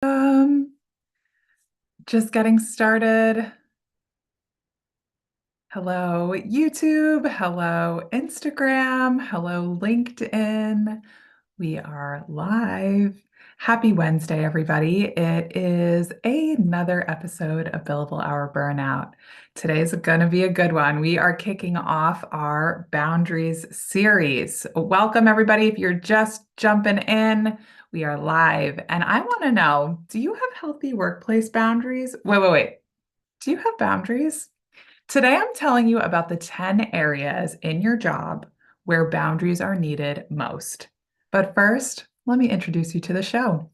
Um, just getting started. Hello, YouTube. Hello, Instagram. Hello, LinkedIn. We are live. Happy Wednesday, everybody. It is another episode of Billable Hour Burnout. Today's going to be a good one. We are kicking off our Boundaries series. Welcome, everybody. If you're just jumping in, we are live. And I want to know, do you have healthy workplace boundaries? Wait. Do you have boundaries? Today, I'm telling you about the 10 areas in your job where boundaries are needed most. But first, let me introduce you to the show.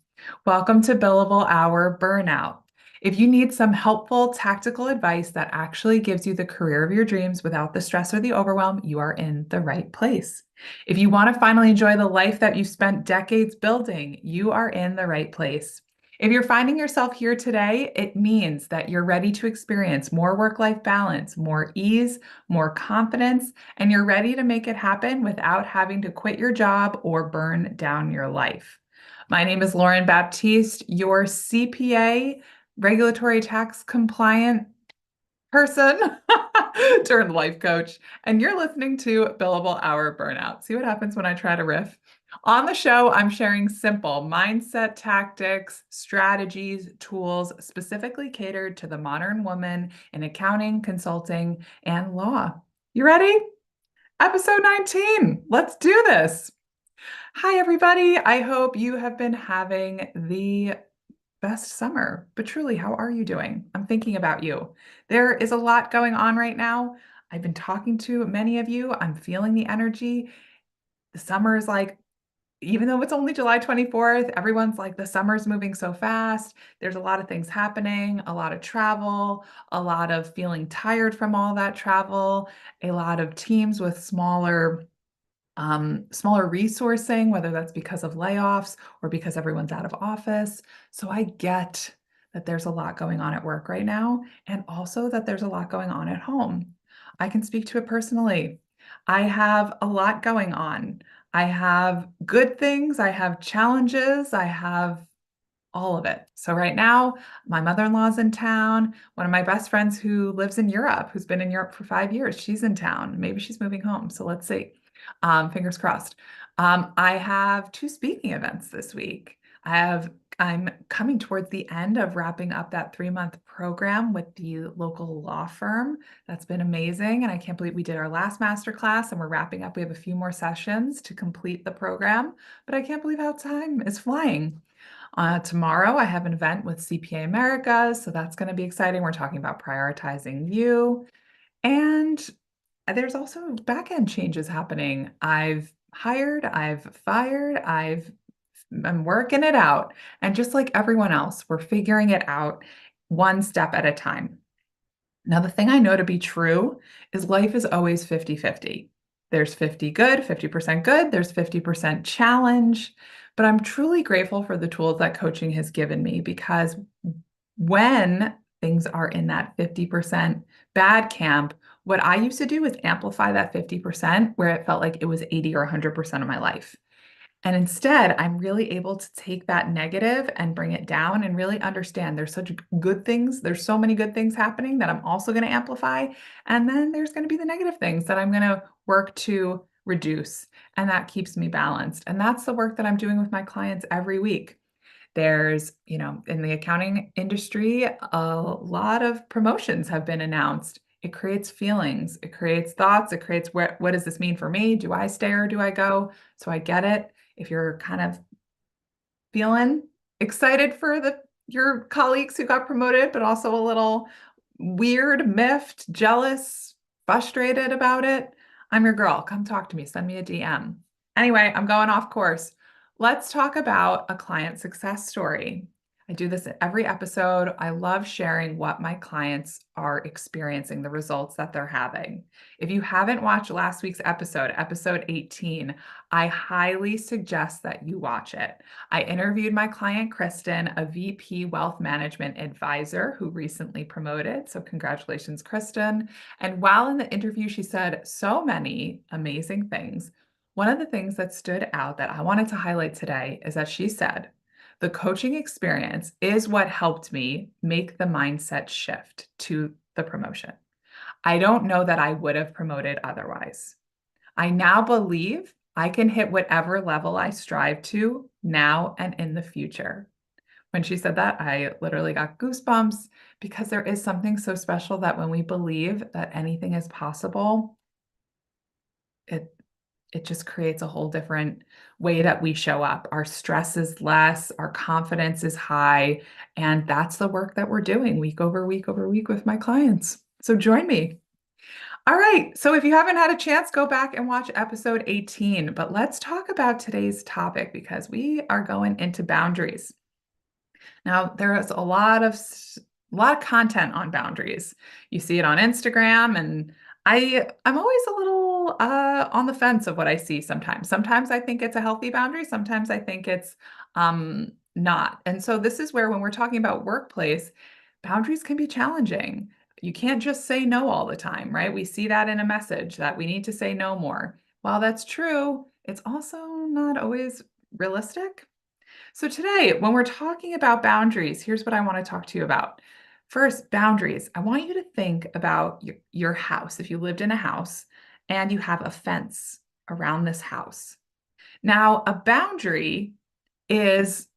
Welcome to Billable Hour Burnout. If you need some helpful tactical advice that actually gives you the career of your dreams without the stress or the overwhelm, you are in the right place. If you want to finally enjoy the life that you've spent decades building, you are in the right place. If you're finding yourself here today, it means that you're ready to experience more work-life balance, more ease, more confidence, and you're ready to make it happen without having to quit your job or burn down your life. My name is Lauren Baptiste, your CPA, regulatory tax compliant person turned life coach, and you're listening to Billable Hour Burnout. See what happens when I try to riff? On the show, I'm sharing simple mindset tactics, strategies, tools specifically catered to the modern woman in accounting, consulting, and law. You ready? Episode 19. Let's do this. Hi, everybody. I hope you have been having the best summer, but truly, how are you doing? I'm thinking about you. There is a lot going on right now. I've been talking to many of you. I'm feeling the energy. The summer is like, even though it's only July 24th, everyone's like, the summer's moving so fast. There's a lot of things happening, a lot of travel, a lot of feeling tired from all that travel, a lot of teams with smaller resourcing, whether that's because of layoffs or because everyone's out of office. So I get that there's a lot going on at work right now, and also that there's a lot going on at home. I can speak to it personally. I have a lot going on. I have good things, I have challenges, I have all of it. So right now, my mother-in-law's in town. One of my best friends who lives in Europe, who's been in Europe for 5 years, she's in town. Maybe she's moving home. So let's see. Fingers crossed. I have two speaking events this week. I'm coming towards the end of wrapping up that 3-month program with the local law firm. That's been amazing. And I can't believe we did our last masterclass and we're wrapping up. We have a few more sessions to complete the program, but I can't believe how time is flying. Tomorrow, I have an event with CPA Americas, so that's going to be exciting. We're talking about prioritizing you. And there's also back-end changes happening. I've hired, I've fired, I'm working it out. And just like everyone else, we're figuring it out one step at a time. Now, the thing I know to be true is life is always 50-50. There's 50 good, 50% good, there's 50% challenge. But I'm truly grateful for the tools that coaching has given me, because when things are in that 50% bad camp, what I used to do is amplify that 50% where it felt like it was 80 or 100% of my life. And instead, I'm really able to take that negative and bring it down and really understand there's such good things. There's so many good things happening that I'm also going to amplify. And then there's going to be the negative things that I'm going to work to reduce. And that keeps me balanced. And that's the work that I'm doing with my clients every week. There's, in the accounting industry, a lot of promotions have been announced. It creates feelings, it creates thoughts, it creates what does this mean for me? Do I stay or do I go? So I get it. If you're kind of feeling excited for your colleagues who got promoted, but also a little weird, miffed, jealous, frustrated about it, I'm your girl. Come talk to me. Send me a DM. Anyway, I'm going off course. Let's talk about a client success story. I do this in every episode. I love sharing what my clients are experiencing, the results that they're having. If you haven't watched last week's episode, episode 18, I highly suggest that you watch it. I interviewed my client, Kristen, a VP Wealth Management Advisor who recently promoted. So congratulations, Kristen. And while in the interview, she said so many amazing things. One of the things that stood out that I wanted to highlight today is that she said, The coaching experience is what helped me make the mindset shift to the promotion. I don't know that I would have promoted otherwise. I now believe I can hit whatever level I strive to now and in the future. When she said that, I literally got goosebumps because there is something so special that when we believe that anything is possible, it it just creates a whole different way that we show up. Our stress is less, our confidence is high, and that's the work that we're doing week over week over week with my clients. So join me. All right. So if you haven't had a chance, go back and watch episode 18. But let's talk about today's topic because we are going into boundaries. Now, there is a lot of content on boundaries. You see it on Instagram, and I'm always a little on the fence of what I see sometimes. Sometimes I think it's a healthy boundary, sometimes I think it's not. And so this is where when we're talking about workplace, boundaries can be challenging. You can't just say no all the time, right? We see that in a message that we need to say no more. While that's true, it's also not always realistic. So today, when we're talking about boundaries, here's what I want to talk to you about. First, boundaries. I want you to think about your house. If you lived in a house and you have a fence around this house. Now, a boundary is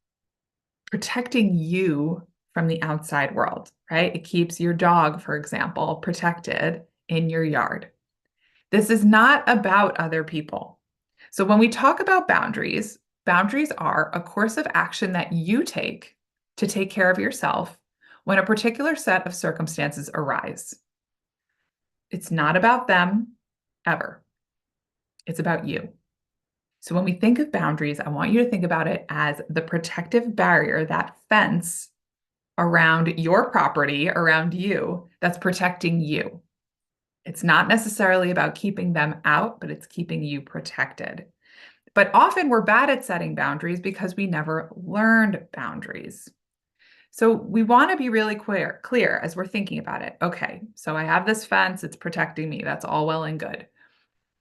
protecting you from the outside world, right? It keeps your dog, for example, protected in your yard. This is not about other people. So when we talk about boundaries, boundaries are a course of action that you take to take care of yourself when a particular set of circumstances arise. It's not about them ever. It's about you. So when we think of boundaries, I want you to think about it as the protective barrier, that fence around your property, around you, that's protecting you. It's not necessarily about keeping them out, but it's keeping you protected. But often we're bad at setting boundaries because we never learned boundaries. So we want to be really clear as we're thinking about it. Okay, so I have this fence, it's protecting me. That's all well and good.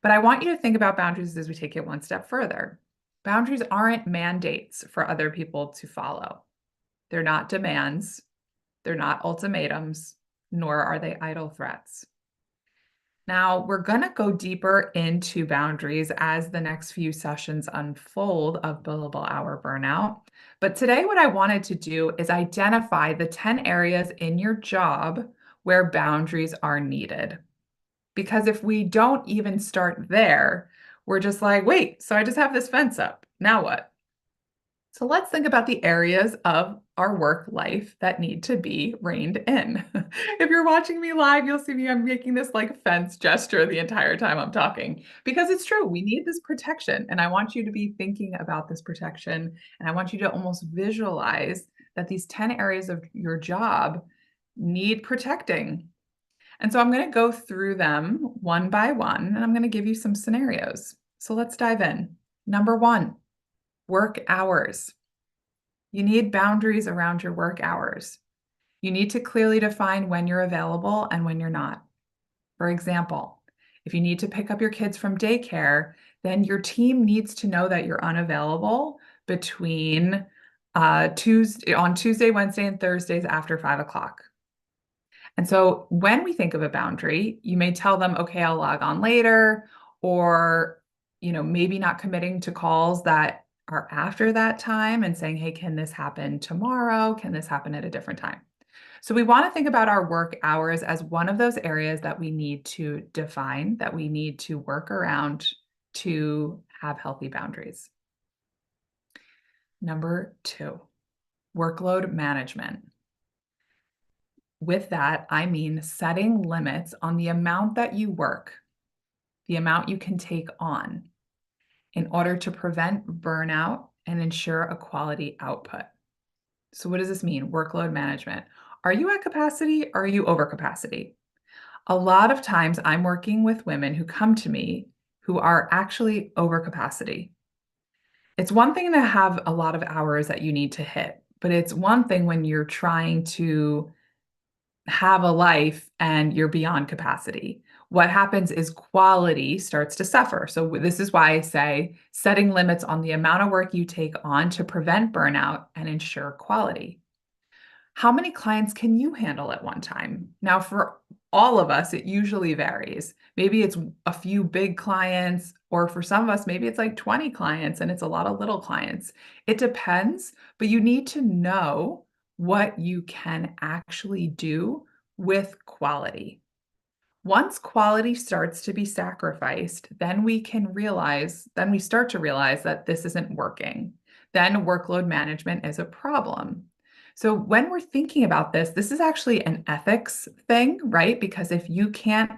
But I want you to think about boundaries as we take it one step further. Boundaries aren't mandates for other people to follow. They're not demands, they're not ultimatums, nor are they idle threats. Now, we're going to go deeper into boundaries as the next few sessions unfold of Billable-Hour Burnout. But today, what I wanted to do is identify the 10 areas in your job where boundaries are needed. Because if we don't even start there, we're just like, wait, so I just have this fence up. Now what? So let's think about the areas of our work life that need to be reined in. If you're watching me live, you'll see me, I'm making this like fence gesture the entire time I'm talking because it's true. We need this protection. And I want you to be thinking about this protection. And I want you to almost visualize that these 10 areas of your job need protecting. And so I'm going to go through them one by one, and I'm going to give you some scenarios. So let's dive in. Number one, work hours. You need boundaries around your work hours. You need to clearly define when you're available and when you're not. For example, if you need to pick up your kids from daycare, then your team needs to know that you're unavailable between on Tuesday, Wednesday, and Thursdays after 5 o'clock. And so when we think of a boundary, you may tell them, okay, I'll log on later, or, maybe not committing to calls that are after that time and saying, hey, can this happen tomorrow? Can this happen at a different time? So we want to think about our work hours as one of those areas that we need to define, that we need to work around to have healthy boundaries. Number two, workload management. With that, I mean setting limits on the amount that you work, the amount you can take on in order to prevent burnout and ensure a quality output. So what does this mean? Workload management. Are you at capacity or are you over capacity? A lot of times I'm working with women who come to me who are actually over capacity. It's one thing to have a lot of hours that you need to hit, but it's one thing when you're trying to have a life and you're beyond capacity. what happens is quality starts to suffer. So this is why I say setting limits on the amount of work you take on to prevent burnout and ensure quality. How many clients can you handle at one time? Now, for all of us, it usually varies. Maybe it's a few big clients, or for some of us, maybe it's like 20 clients and it's a lot of little clients. It depends, but you need to know what you can actually do with quality. Once quality starts to be sacrificed, then we start to realize that this isn't working. Then workload management is a problem. So when we're thinking about this, this is actually an ethics thing, right? Because if you can't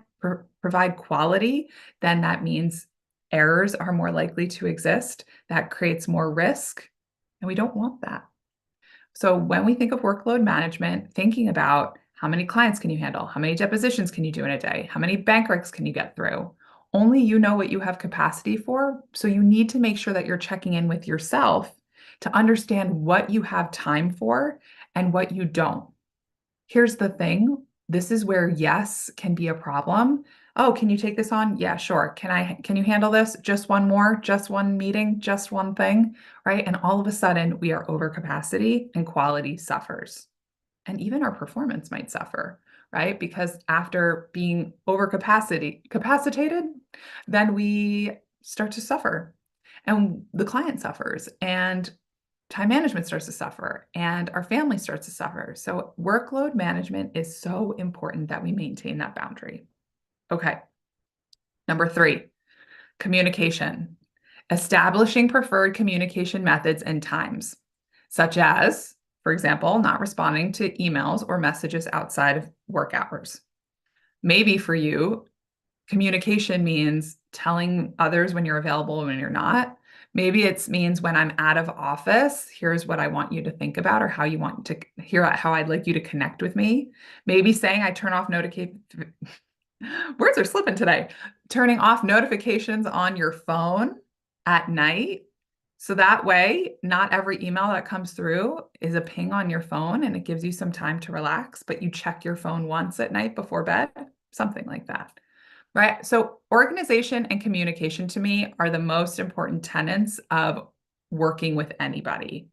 provide quality, then that means errors are more likely to exist. That creates more risk, and we don't want that. So when we think of workload management, thinking about how many clients can you handle? How many depositions can you do in a day? How many bank recs can you get through? Only you know what you have capacity for. So you need to make sure that you're checking in with yourself to understand what you have time for and what you don't. Here's the thing. This is where yes can be a problem. Oh, can you take this on? Yeah, sure. Can you handle this? Just one more, just one meeting, just one thing, right? And all of a sudden we are over capacity and quality suffers. And even our performance might suffer, right? Because after being capacitated, then we start to suffer and the client suffers and time management starts to suffer and our family starts to suffer. So workload management is so important that we maintain that boundary. Okay. Number 3, communication. Establishing preferred communication methods and times, such as, for example, not responding to emails or messages outside of work hours. Maybe for you, communication means telling others when you're available and when you're not. Maybe it means when I'm out of office, here's what I want you to think about or how you want to hear how I'd like you to connect with me. Maybe saying I turn off notifications. Words are slipping today. Turning off notifications on your phone at night. So that way, not every email that comes through is a ping on your phone and it gives you some time to relax, but you check your phone once at night before bed, something like that. Right. So organization and communication to me are the most important tenets of working with anybody.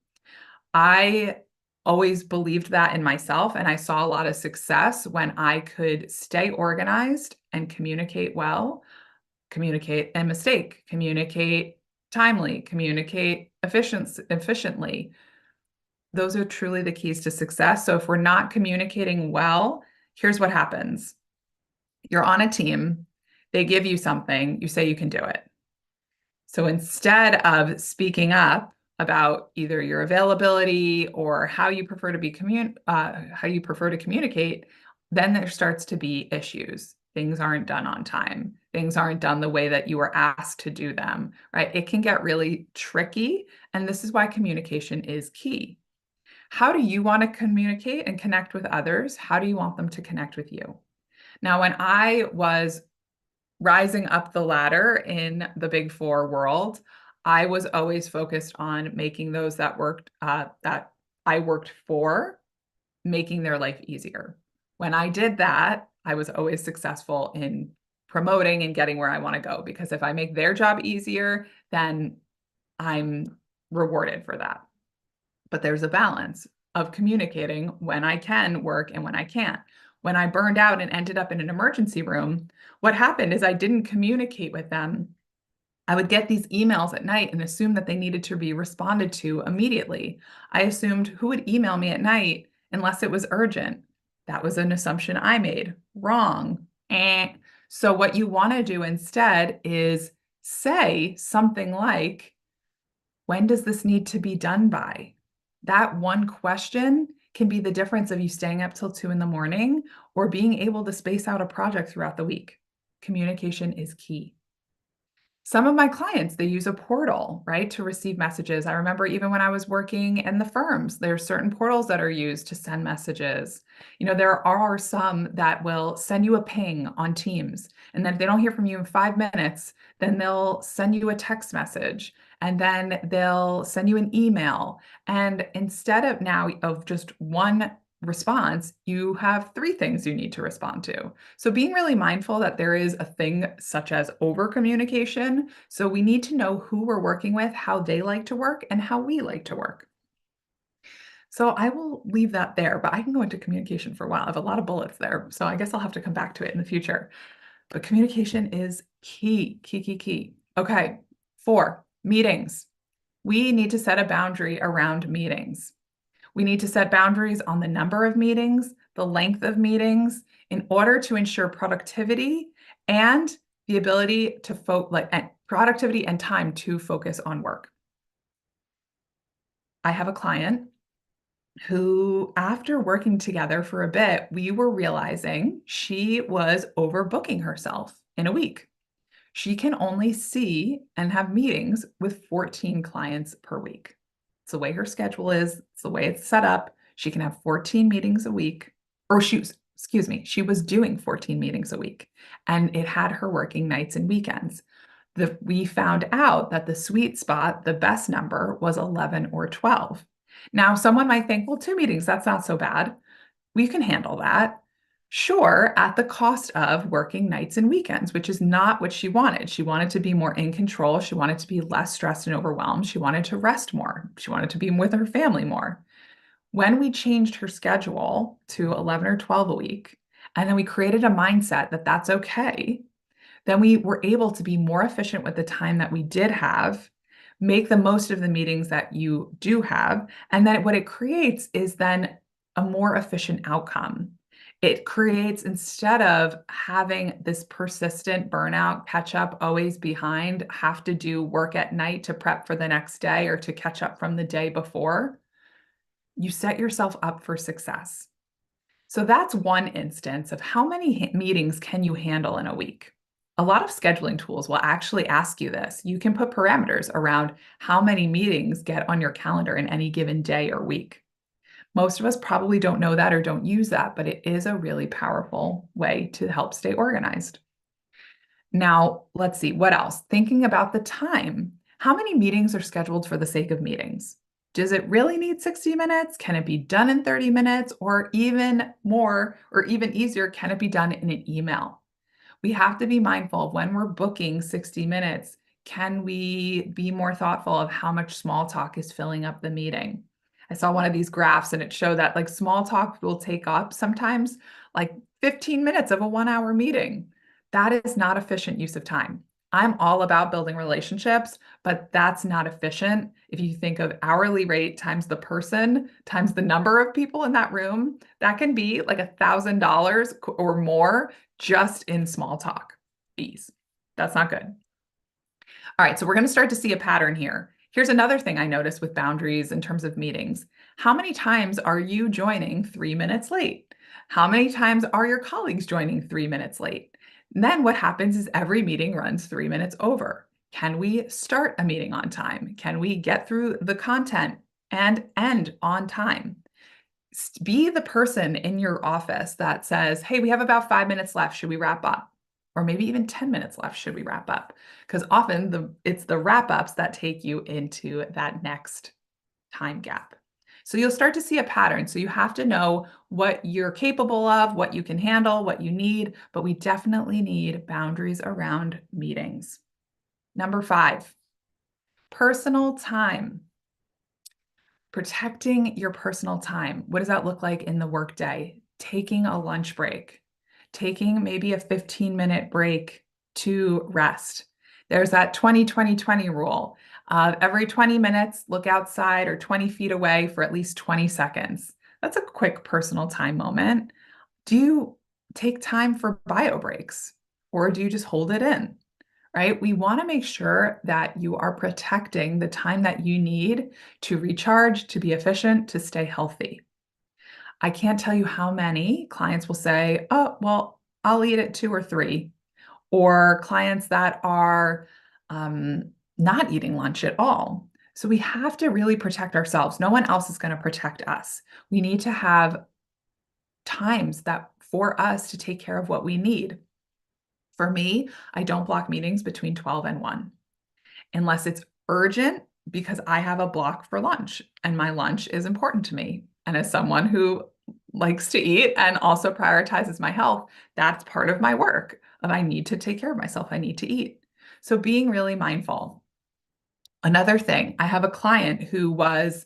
I always believed that in myself, and I saw a lot of success when I could stay organized and communicate well, communicate and mistake, communicate timely, communicate efficiently. Those are truly the keys to success. So if we're not communicating well, here's what happens. You're on a team, they give you something, you say you can do it. So instead of speaking up about either your availability or how you prefer to communicate, then there starts to be issues. Things aren't done on time. Things aren't done the way that you were asked to do them, right? It can get really tricky, and this is why communication is key. How do you want to communicate and connect with others? How do you want them to connect with you? Now, when I was rising up the ladder in the Big Four world, I was always focused on making those that I worked for, making their life easier. When I did that, I was always successful in promoting and getting where I want to go, because if I make their job easier, then I'm rewarded for that. But there's a balance of communicating when I can work and when I can't. When I burned out and ended up in an emergency room, what happened is I didn't communicate with them. I would get these emails at night and assume that they needed to be responded to immediately. I assumed who would email me at night unless it was urgent. That was an assumption I made. Wrong. So what you want to do instead is say something like, when does this need to be done by? That one question can be the difference of you staying up till 2 in the morning or being able to space out a project throughout the week. Communication is key. Some of my clients, they use a portal, right, to receive messages. I remember even when I was working in the firms, there's certain portals that are used to send messages. There are some that will send you a ping on Teams, and then if they don't hear from you in 5 minutes, then they'll send you a text message, and then they'll send you an email. And instead of just one response, you have 3 things you need to respond to. So being really mindful that there is a thing such as over communication. So we need to know who we're working with, how they like to work, and how we like to work. So I will leave that there, but I can go into communication for a while. I have a lot of bullets there, so I guess I'll have to come back to it in the future. But communication is key, key, key, key. Okay, 4, meetings. We need to set a boundary around meetings. We need to set boundaries on the number of meetings, the length of meetings, in order to ensure productivity and the ability to productivity and time to focus on work. I have a client who, after working together for a bit, we were realizing she was overbooking herself in a week. She can only see and have meetings with 14 clients per week. It's the way her schedule is, it's the way it's set up. She can have 14 meetings a week, or she was doing 14 meetings a week, and it had her working nights and weekends. We found out that the sweet spot, the best number, was 11 or 12. Now, someone might think, well, 2 meetings, that's not so bad. We can handle that. Sure, at the cost of working nights and weekends, which is not what she wanted. She wanted to be more in control. She wanted to be less stressed and overwhelmed. She wanted to rest more. She wanted to be with her family more. When we changed her schedule to 11 or 12 a week, and then we created a mindset that that's okay, then we were able to be more efficient with the time that we did have, make the most of the meetings that you do have, and then what it creates is then a more efficient outcome. It creates, instead of having this persistent burnout, catch up, always behind, have to do work at night to prep for the next day or to catch up from the day before, you set yourself up for success. So that's one instance of how many meetings can you handle in a week. A lot of scheduling tools will actually ask you this. You can put parameters around how many meetings get on your calendar in any given day or week. Most of us probably don't know that or don't use that, but it is a really powerful way to help stay organized. Now, let's see, what else? Thinking about the time. How many meetings are scheduled for the sake of meetings? Does it really need 60 minutes? Can it be done in 30 minutes? Or even more, or even easier, can it be done in an email? We have to be mindful of when we're booking 60 minutes, can we be more thoughtful of how much small talk is filling up the meeting? I saw one of these graphs and it showed that like small talk will take up sometimes like 15 minutes of a 1 hour meeting. That is not efficient use of time. I'm all about building relationships, but that's not efficient. If you think of hourly rate times the person times the number of people in that room, that can be like $1,000 or more just in small talk fees. That's not good. All right, so we're going to start to see a pattern here. Here's another thing I noticed with boundaries in terms of meetings. How many times are you joining 3 minutes late? How many times are your colleagues joining 3 minutes late? And then what happens is every meeting runs 3 minutes over. Can we start a meeting on time? Can we get through the content and end on time? Be the person in your office that says, hey, we have about 5 minutes left. Should we wrap up? Or maybe even 10 minutes left. Should we wrap up? Because often it's the wrap ups that take you into that next time gap. So you'll start to see a pattern. So you have to know what you're capable of, what you can handle, what you need, but we definitely need boundaries around meetings. Number 5, personal time. Protecting your personal time. What does that look like in the workday? Taking a lunch break, taking maybe a 15-minute break to rest. There's that 20-20-20 rule. Every 20 minutes, look outside or 20 feet away for at least 20 seconds. That's a quick personal time moment. Do you take time for bio breaks or do you just hold it in? Right? We want to make sure that you are protecting the time that you need to recharge, to be efficient, to stay healthy. I can't tell you how many clients will say, oh, well, I'll eat at 2 or 3, or clients that are not eating lunch at all. So we have to really protect ourselves. No one else is going to protect us. We need to have times that for us to take care of what we need. For me, I don't block meetings between 12 and 1 unless it's urgent because I have a block for lunch and my lunch is important to me. And as someone who likes to eat and also prioritizes my health, that's part of my work of I need to take care of myself. I need to eat. So being really mindful. Another thing, I have a client who was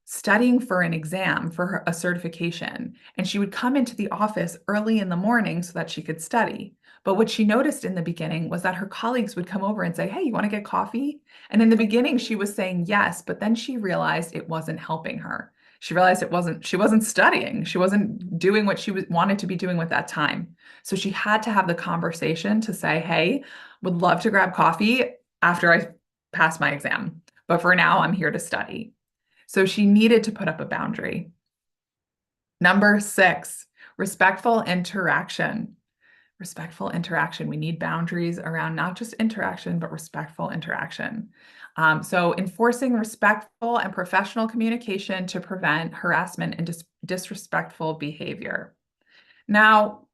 studying for an exam for a certification, and she would come into the office early in the morning so that she could study. But what she noticed in the beginning was that her colleagues would come over and say, "Hey, you want to get coffee?" And in the beginning, she was saying yes, but then she realized it wasn't helping her. She realized she wasn't studying. She wasn't doing what wanted to be doing with that time. So she had to have the conversation to say, "Hey, would love to grab coffee after I pass my exam. But for now, I'm here to study." So she needed to put up a boundary. Number 6, respectful interaction. Respectful interaction. We need boundaries around not just interaction, but respectful interaction. So enforcing respectful and professional communication to prevent harassment and disrespectful behavior. Now,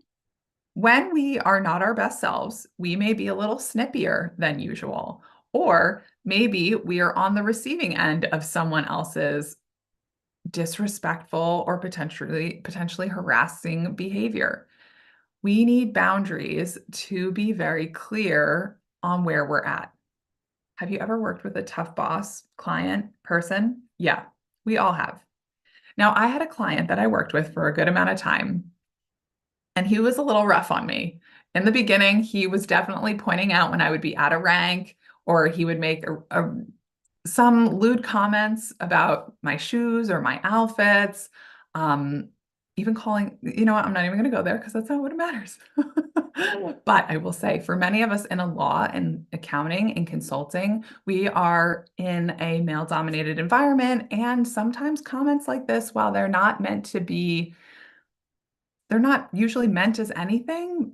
when we are not our best selves, we may be a little snippier than usual, or maybe we are on the receiving end of someone else's disrespectful or potentially harassing behavior. We need boundaries to be very clear on where we're at. Have you ever worked with a tough boss, client, person? Yeah, we all have. Now, I had a client that I worked with for a good amount of time, and he was a little rough on me. In the beginning, he was definitely pointing out when I would be out of rank, or he would make some lewd comments about my shoes or my outfits, um, even calling, you know what, I'm not even going to go there because that's not what matters. But I will say, for many of us in a law and accounting and consulting, we are in a male dominated environment. And sometimes comments like this, while they're not usually meant as anything,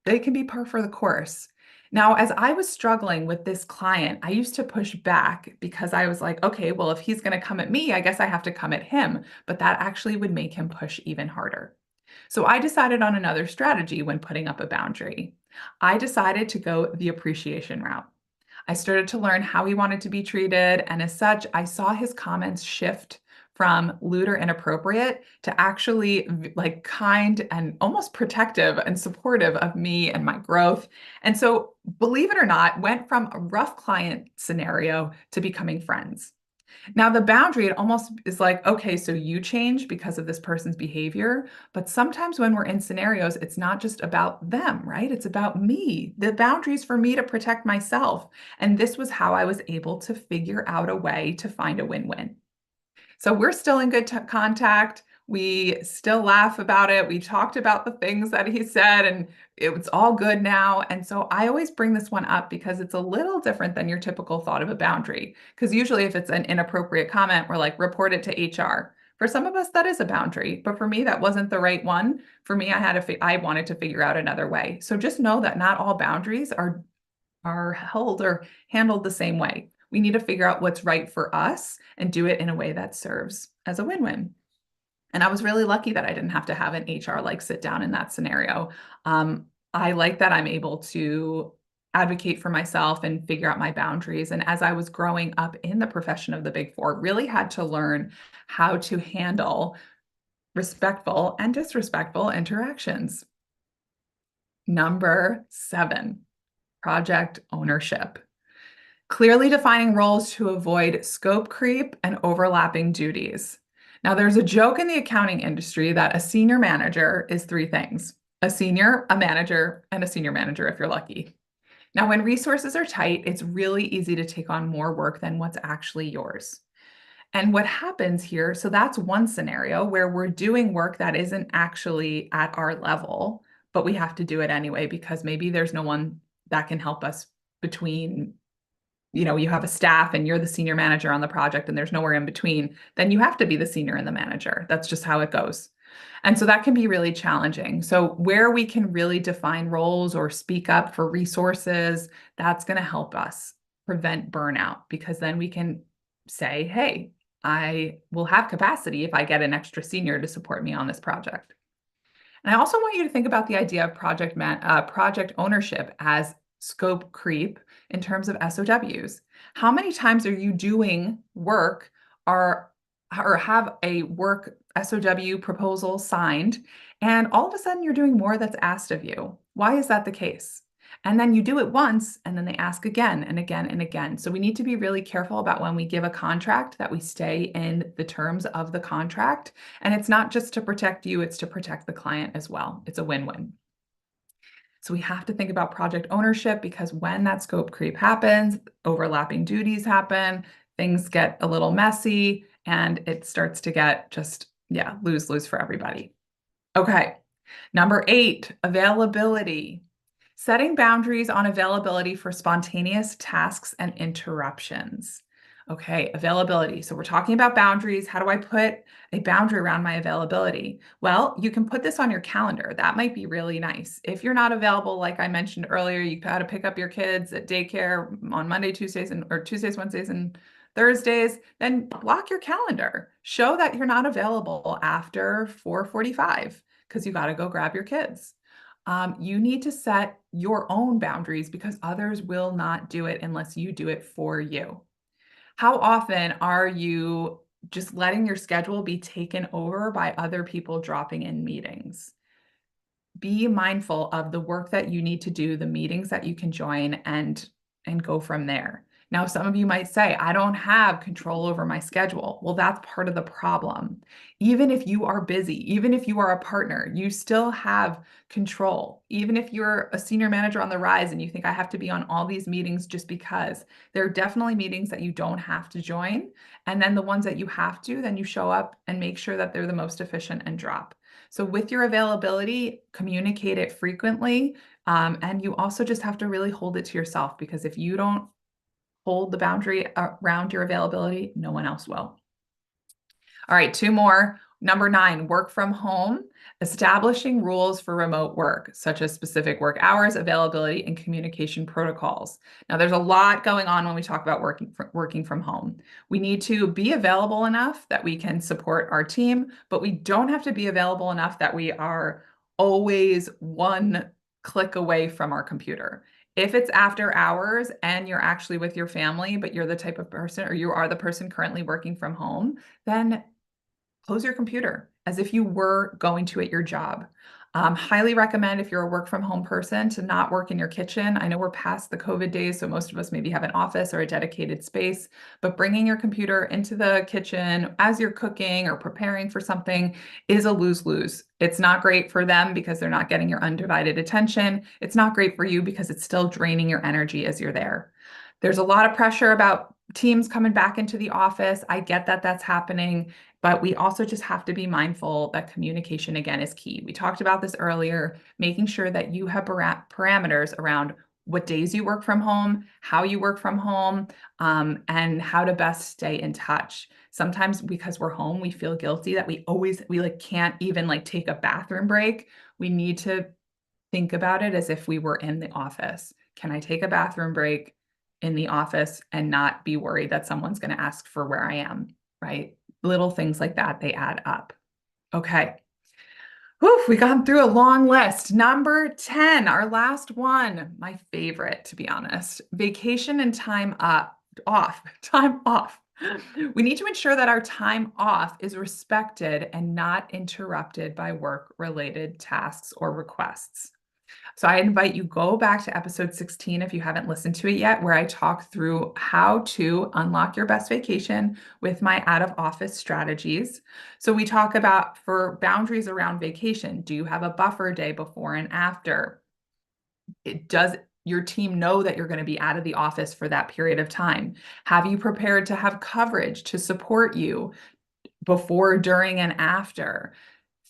they can be par for the course. Now, as I was struggling with this client, I used to push back because I was like, okay, well, if he's going to come at me, I guess I have to come at him. But that actually would make him push even harder. So I decided on another strategy when putting up a boundary. I decided to go the appreciation route. I started to learn how he wanted to be treated. And as such, I saw his comments shift from lewd or inappropriate to actually like kind and almost protective and supportive of me and my growth. And so, believe it or not, went from a rough client scenario to becoming friends. Now, the boundary, it almost is like, okay, so you change because of this person's behavior. But sometimes when we're in scenarios, it's not just about them, right? It's about me. The boundary is for me to protect myself. And this was how I was able to figure out a way to find a win-win. So we're still in good contact. We still laugh about it. We talked about the things that he said, and it's all good now. And so I always bring this one up because it's a little different than your typical thought of a boundary. Because usually, if it's an inappropriate comment, we're like, report it to HR. For some of us, that is a boundary. But for me, that wasn't the right one. For me, I wanted to figure out another way. So just know that not all boundaries are held or handled the same way. We need to figure out what's right for us and do it in a way that serves as a win-win. And I was really lucky that I didn't have to have an HR like sit down in that scenario. I like that I'm able to advocate for myself and figure out my boundaries. And as I was growing up in the profession of the Big Four, really had to learn how to handle respectful and disrespectful interactions. Number 7, project ownership. Clearly defining roles to avoid scope creep and overlapping duties. Now, there's a joke in the accounting industry that a senior manager is 3 things: a senior, a manager, and a senior manager if you're lucky. Now, when resources are tight, it's really easy to take on more work than what's actually yours. And what happens here, so that's one scenario where we're doing work that isn't actually at our level, but we have to do it anyway because maybe there's no one that can help us between, you have a staff and you're the senior manager on the project and there's nowhere in between, then you have to be the senior and the manager. That's just how it goes. And so that can be really challenging. So where we can really define roles or speak up for resources, that's going to help us prevent burnout because then we can say, hey, I will have capacity if I get an extra senior to support me on this project. And I also want you to think about the idea of project ownership as scope creep in terms of SOWs. How many times are you doing work or have a work SOW proposal signed, and all of a sudden you're doing more that's asked of you. Why is that the case? And then you do it once, and then they ask again and again and again. So we need to be really careful about when we give a contract that we stay in the terms of the contract. And it's not just to protect you, it's to protect the client as well. It's a win-win. So we have to think about project ownership because when that scope creep happens, overlapping duties happen, things get a little messy, and it starts to get just, yeah, lose-lose for everybody. Okay. Number 8, availability. Setting boundaries on availability for spontaneous tasks and interruptions. Okay, availability. So we're talking about boundaries. How do I put a boundary around my availability? Well, you can put this on your calendar. That might be really nice. If you're not available, like I mentioned earlier, you got to pick up your kids at daycare on Monday, Tuesdays, or Tuesdays, Wednesdays, and Thursdays, then block your calendar. Show that you're not available after 4:45 because you got to go grab your kids. You need to set your own boundaries because others will not do it unless you do it for you. How often are you just letting your schedule be taken over by other people dropping in meetings? Be mindful of the work that you need to do, the meetings that you can join, and go from there. Now, some of you might say, I don't have control over my schedule. Well, that's part of the problem. Even if you are busy, even if you are a partner, you still have control. Even if you're a senior manager on the rise and you think I have to be on all these meetings just because, there are definitely meetings that you don't have to join. And then the ones that you have to, then you show up and make sure that they're the most efficient and drop. So with your availability, communicate it frequently. And you also just have to really hold it to yourself because if you don't hold the boundary around your availability, no one else will. All right, 2 more. Number 9, work from home. Establishing rules for remote work, such as specific work hours, availability, and communication protocols. Now, there's a lot going on when we talk about working from home. We need to be available enough that we can support our team, but we don't have to be available enough that we are always one click away from our computer. If it's after hours and you're actually with your family, but you're the type of person, or you are the person currently working from home, then close your computer as if you were going to at your job. Highly recommend if you're a work from home person to not work in your kitchen. I know we're past the COVID days, so most of us maybe have an office or a dedicated space, but bringing your computer into the kitchen as you're cooking or preparing for something is a lose-lose. It's not great for them because they're not getting your undivided attention. It's not great for you because it's still draining your energy as you're there. There's a lot of pressure about teams coming back into the office. I get that that's happening. But we also just have to be mindful that communication, again, is key. We talked about this earlier, making sure that you have parameters around what days you work from home, how you work from home, and how to best stay in touch. Sometimes because we're home, we feel guilty that we like can't even like take a bathroom break. We need to think about it as if we were in the office. Can I take a bathroom break in the office and not be worried that someone's going to ask for where I am, right? Little things like that, they add up. Okay. Whew, we gone through a long list. Number 10, our last one, my favorite, to be honest, vacation and time off. We need to ensure that our time off is respected and not interrupted by work-related tasks or requests. So I invite you go back to episode 16 if you haven't listened to it yet, where I talk through how to unlock your best vacation with my out of office strategies. So we talk about for boundaries around vacation. Do you have a buffer day before and after? Does your team know that you're going to be out of the office for that period of time? Have you prepared to have coverage to support you before, during, and after?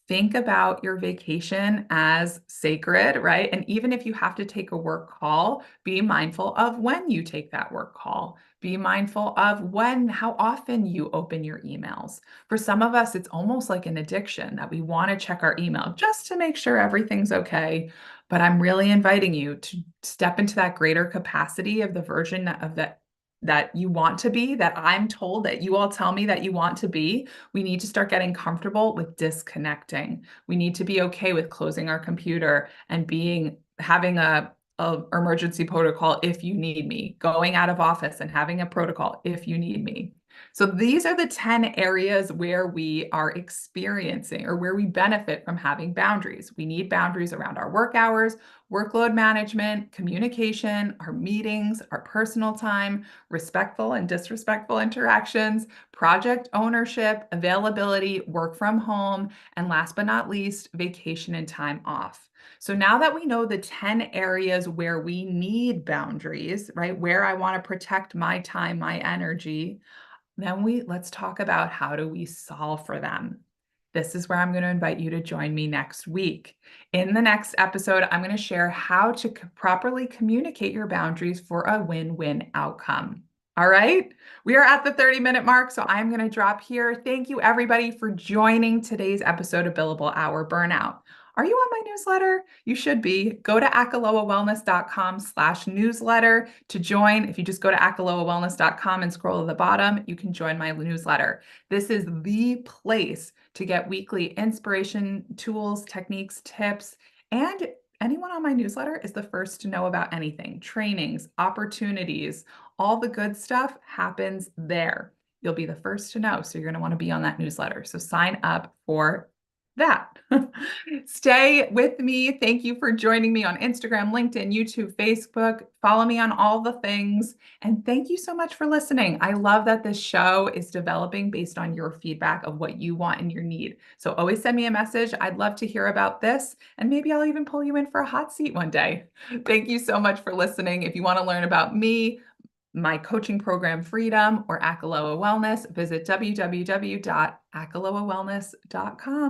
Think about your vacation as sacred, right? And even if you have to take a work call, be mindful of when you take that work call. Be mindful of how often you open your emails. For some of us, it's almost like an addiction that we want to check our email just to make sure everything's okay. But I'm really inviting you to step into that greater capacity of the version of that you want to be, that I'm told that you all tell me that you want to be. We need to start getting comfortable with disconnecting. We need to be okay with closing our computer and having a emergency protocol if you need me, going out of office and having a protocol if you need me. So these are the 10 areas where we are experiencing or where we benefit from having boundaries. We need boundaries around our work hours, workload management, communication, our meetings, our personal time, respectful and disrespectful interactions, project ownership, availability, work from home, and last but not least, vacation and time off. So now that we know the 10 areas where we need boundaries, right? Where I want to protect my time, my energy, then let's talk about how do we solve for them. This is where I'm going to invite you to join me next week. In the next episode, I'm going to share how to properly communicate your boundaries for a win-win outcome. All right, we are at the 30-minute mark, so I'm going to drop here. Thank you, everybody, for joining today's episode of Billable-Hour Burnout. Are you on my newsletter? You should be. Go to akalowawellness.com/newsletter to join. If you just go to akalowawellness.com and scroll to the bottom, you can join my newsletter. This is the place to get weekly inspiration, tools, techniques, tips, and anyone on my newsletter is the first to know about anything, trainings, opportunities, all the good stuff happens there. You'll be the first to know. So you're going to want to be on that newsletter. So sign up for that. Stay with me. Thank you for joining me on Instagram, LinkedIn, YouTube, Facebook. Follow me on all the things. And thank you so much for listening. I love that this show is developing based on your feedback of what you want and your need. So always send me a message. I'd love to hear about this. And maybe I'll even pull you in for a hot seat one day. Thank you so much for listening. If you want to learn about me, my coaching program, Freedom, or Akaloa Wellness, visit www.akalowawellness.com.